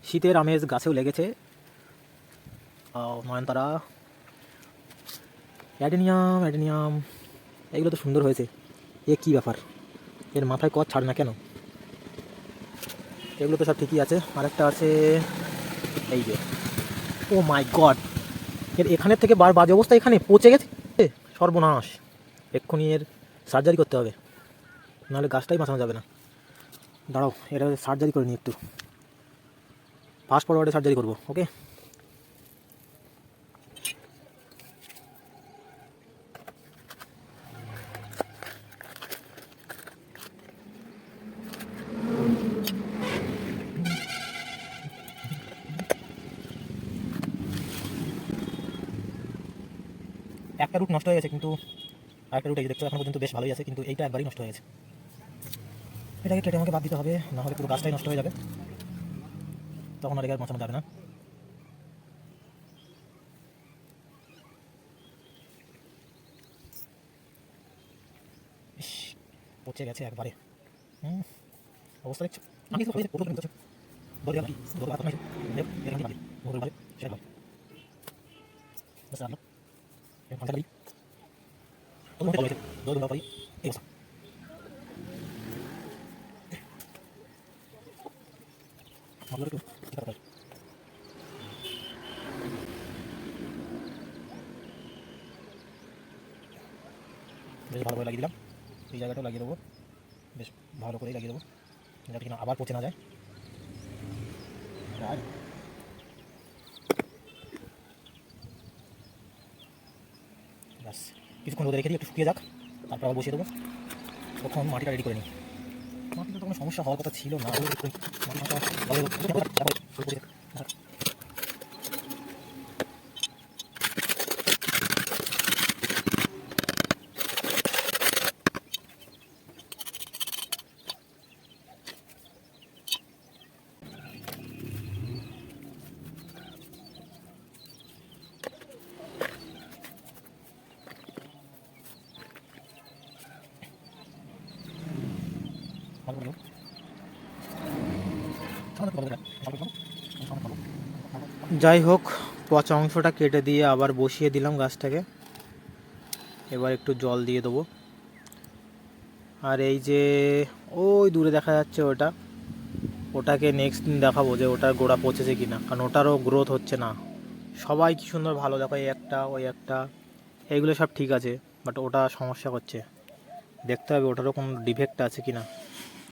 শীতের আমেজ গাছেও লেগেছে। নয়নতারা, অ্যাডেনিয়াম অ্যাডেনিয়াম এগুলো তো সুন্দর হয়েছে। এ কী ব্যাপার, এর মাথায় কচ ছাড় না কেন? এগুলো তো সব ঠিকই আছে। আরেকটা আছে এই যে, ও মাই গড, এর এখানের থেকে বাজে অবস্থা, এখানে পচে গেছে। সর্বনাশ, এক্ষুনি এর সার্জারি করতে হবে, নাহলে গাছটাই বাঁচানো যাবে না। দাঁড়াও, এটা সার্জারি করে নিই একটু, ফাস্ট ফরওয়ার্ডে সার্জারি করবো। ওকে, একটা রুট নষ্ট হয়ে গেছে, কিন্তু আরেকটা রুট এই দেখছো এখনো পর্যন্ত বেশ ভালোই আছে, কিন্তু এইটা একবারই নষ্ট হয়ে গেছে। এটাকে কেটে আমাকে বাদ দিতে হবে, না হলে পুরো গাছটাই নষ্ট হয়ে যাবে, তখন আর এগার বাঁচানো যাবে না। পচে গেছে একবারে। অবস্থা দেখছো, আমি তো প্রথম করছি দৌড়ে গেল, দৌড়ে বাদ নাই এখানে বাদ দৌড়ে বাদ সেটা বাদ বস আলো এই ফাঁকা বাড়ি তো মনে হচ্ছে দৌড়ে বাড়ি এই অবস্থা। ভালো একটু ঠিক আছে, বেশ ভালো করে লাগিয়ে দিলাম। এই জায়গাটাও লাগিয়ে দেবো, বেশ ভালো করেই লাগিয়ে দেবো, যাতে কিনা আবার পচে না যায়। ব্যাস কিছুক্ষণ রোদে রেখে দিই, একটু শুকিয়ে যাক, তারপর আবার বসিয়ে দেবো। প্রথম মাটিটা রেডি করে নিই। মাটিতে তো কোনো সমস্যা হওয়ার কথা ছিল না, যাই হোক, পচা অংশটা কেটে দিয়ে আবার বসিয়ে দিলাম গাছটাকে। এবার একটু জল দিয়ে দেবো। আর এই যে ওই দূরে দেখা যাচ্ছে ওটাকে নেক্সট দিন দেখাবো যে ওটার গোড়া পচেছে কিনা, কারণ ওটারও গ্রোথ হচ্ছে না। সবাই কি সুন্দর ভালো, দেখো এই একটা ওই একটা, এইগুলো সব ঠিক আছে, বাট ওটা সমস্যা করছে। দেখতে হবে ওটারও কোনো ডিফেক্ট আছে কিনা।